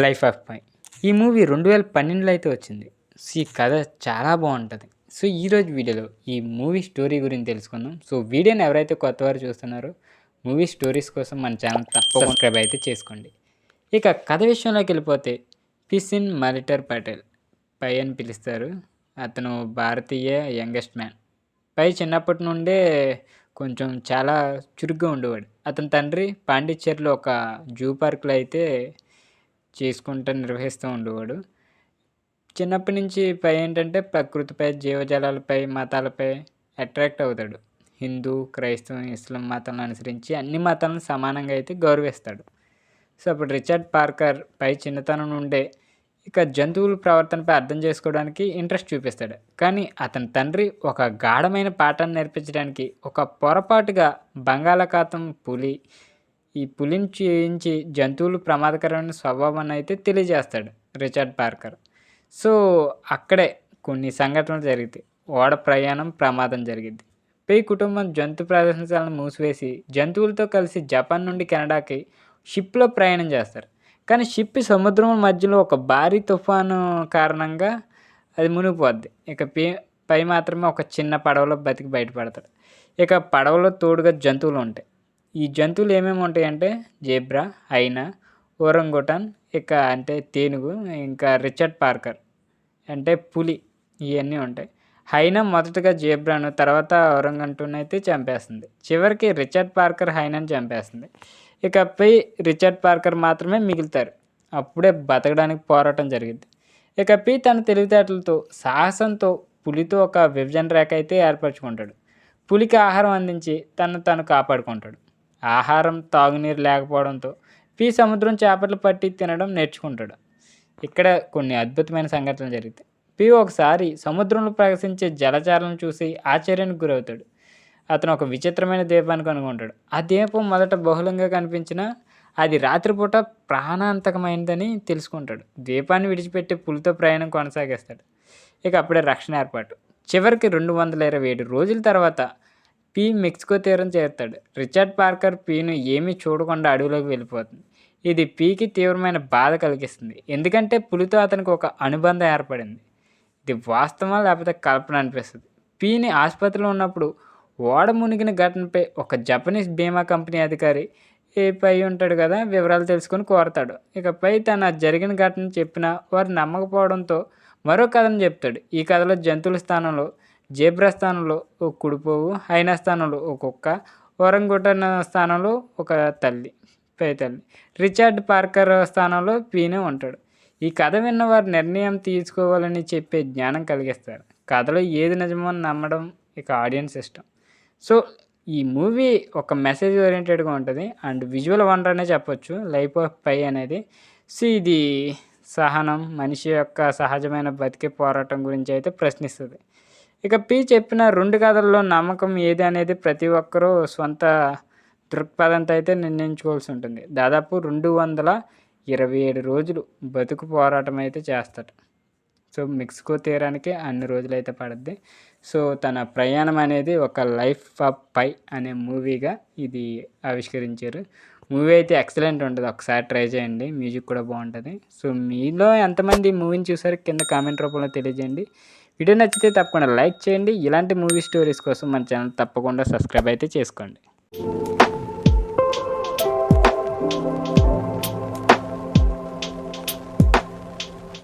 Life of పై. ఈ movie 2012లో అయితే వచ్చింది. ఈ కథ చాలా బాగుంటుంది. సో ఈరోజు వీడియోలో ఈ మూవీ స్టోరీ గురించి తెలుసుకుందాం. సో వీడియోని ఎవరైతే కొత్తవారు చూస్తున్నారో మూవీ స్టోరీస్ కోసం మన ఛానల్ తప్పకుండా సబ్స్క్రైబ్ అయితే చేసుకోండి. ఇక కథ విషయంలోకి వెళ్ళిపోతే పిసిన్ మాలిటర్ పటేల్ పై అని పిలుస్తారు. అతను భారతీయ యంగెస్ట్ మ్యాన్. పై చిన్నప్పటి నుండే కొంచెం చాలా చురుగ్గా ఉండేవాడు. అతని తండ్రి పాండిచ్చేరిలో ఒక జూ పార్క్లో అయితే నిర్వహిస్తూ ఉండేవాడు. చిన్నప్పటి నుంచి పై ఏంటంటే ప్రకృతిపై, జీవజాలాలపై, మతాలపై అట్రాక్ట్ అవుతాడు. హిందూ, క్రైస్తవం, ఇస్లాం మతాలను అనుసరించి అన్ని మతాలను సమానంగా అయితే గౌరవిస్తాడు. సో అప్పుడు రిచర్డ్ పార్కర్ పై చిన్నతనం నుండే ఇక జంతువుల ప్రవర్తనపై అర్థం చేసుకోవడానికి ఇంట్రెస్ట్ చూపిస్తాడు. కానీ అతని తండ్రి ఒక గాఢమైన పాఠాన్ని నేర్పించడానికి ఒక పొరపాటుగా బంగాళాఖాతం పులి, ఈ పులిని చూయించి జంతువులు ప్రమాదకరమైన స్వభావాన్ని అయితే తెలియజేస్తాడు రిచర్డ్ పార్కర్. సో అక్కడే కొన్ని సంఘటనలు జరుగుతాయి. ఓడ ప్రయాణం ప్రమాదం జరిగింది. పై కుటుంబం జంతు ప్రదర్శనశాలను మూసివేసి జంతువులతో కలిసి జపాన్ నుండి కెనడాకి షిప్లో ప్రయాణం చేస్తారు. కానీ షిప్ సముద్రం మధ్యలో ఒక భారీ తుఫాను కారణంగా అది మునిగిపోద్ది. ఇక పై మాత్రమే ఒక చిన్న పడవలో బతికి బయటపడతాడు. ఇక పడవలో తోడుగా జంతువులు ఉంటాయి. ఈ జంతువులు ఏమేమి ఉంటాయంటే జేబ్రా, హైనా, ఓరంగుటాన్, ఇక అంటే తేనుగు, ఇంకా రిచర్డ్ పార్కర్ అంటే పులి, ఇవన్నీ ఉంటాయి. హైనా మొదటగా జేబ్రాను, తర్వాత ఓరంగుటాన్ అయితే చంపేస్తుంది. చివరికి రిచర్డ్ పార్కర్ హైనాను చంపేస్తుంది. ఇకపై రిచర్డ్ పార్కర్ మాత్రమే మిగులుతారు. అప్పుడే బతకడానికి పోరాటం జరిగింది. ఇకపై తన తెలివితేటలతో, సాహసంతో పులితో ఒక విభజన రేఖ అయితే ఏర్పరచుకుంటాడు. పులికి ఆహారం అందించి తను కాపాడుకుంటాడు. ఆహారం, తాగునీరు లేకపోవడంతో సముద్రం చేపలు పట్టి తినడం నేర్చుకుంటాడు. ఇక్కడ కొన్ని అద్భుతమైన సంఘటనలు జరుగుతాయి. ఒకసారి సముద్రంలో ప్రవేశించే జలచారాలను చూసి ఆశ్చర్యానికి గురవుతాడు. అతను ఒక విచిత్రమైన ద్వీపాన్ని కనుగొంటాడు. ఆ ద్వీపం మొదట బహుళంగా కనిపించినా అది రాత్రిపూట ప్రాణాంతకమైనదని తెలుసుకుంటాడు. ద్వీపాన్ని విడిచిపెట్టి పులితో ప్రయాణం కొనసాగిస్తాడు. ఇక అప్పుడే రక్షణ ఏర్పాటు. చివరికి 227 రోజుల తర్వాత మెక్సికో తీరం చేరుతాడు. రిచర్డ్ పార్కర్ పీను ఏమీ చూడకుండా అడవిలోకి వెళ్ళిపోతుంది. ఇది పీకి తీవ్రమైన బాధ కలిగిస్తుంది. ఎందుకంటే పులితో అతనికి ఒక అనుబంధం ఏర్పడింది. ఇది వాస్తవం లేకపోతే కల్పన అనిపిస్తుంది. పీని ఆసుపత్రిలో ఉన్నప్పుడు ఓడ మునిగిన ఘటనపై ఒక జపనీస్ బీమా కంపెనీ అధికారి పై ఉంటాడు కదా, వివరాలు తెలుసుకొని కోరతాడు. ఇకపై తన జరిగిన ఘటన చెప్పినా వారు నమ్మకపోవడంతో మరో కథను చెప్తాడు. ఈ కథలో జంతువుల స్థానంలో జేబ్రా స్థానంలో ఒక కుడిపోవు, హైనా స్థానంలో ఒక కుక్క, ఓరంగుటాన్ స్థానంలో ఒక తల్లి, పై తల్లి, రిచర్డ్ పార్కర్ స్థానంలో పీనే ఉంటాడు. ఈ కథ విన్న వారు నిర్ణయం తీసుకోవాలని చెప్పే జ్ఞానం కలిగిస్తారు. కథలో ఏది నిజమో నమ్మడం ఇక ఆడియన్స్ ఇష్టం. సో ఈ మూవీ ఒక మెసేజ్ ఓరియంటెడ్గా ఉంటుంది అండ్ విజువల్ వండర్ అనే చెప్పొచ్చు. లైఫ్ ఆఫ్ పై అనేది. సో ఇది సహనం, మనిషి యొక్క సహజమైన బతికే పోరాటం గురించి అయితే ప్రశ్నిస్తుంది. ఇక చెప్పిన 2 కథల్లో నమ్మకం ఏది అనేది ప్రతి ఒక్కరూ సొంత దృక్పథంతో అయితే నిర్ణయించుకోవాల్సి ఉంటుంది. దాదాపు 227 రోజులు బతుకు పోరాటం అయితే చేస్తాడు. సో మెక్సికో తీరానికి అన్ని రోజులు అయితే పడుద్ది. సో తన ప్రయాణం అనేది ఒక లైఫ్ ఆఫ్ పై అనే మూవీగా ఇది ఆవిష్కరించారు. మూవీ అయితే ఎక్సలెంట్ ఉంటుంది. ఒకసారి ట్రై చేయండి. మ్యూజిక్ కూడా బాగుంటుంది. సో మీలో ఎంతమంది మూవీని చూసారో కింద కామెంట్ రూపంలో తెలియజేయండి. వీడియో నచ్చితే తప్పకుండా లైక్ చేయండి. ఇలాంటి మూవీ స్టోరీస్ కోసం మన ఛానల్ తప్పకుండా సబ్స్క్రైబ్ అయితే చేసుకోండి.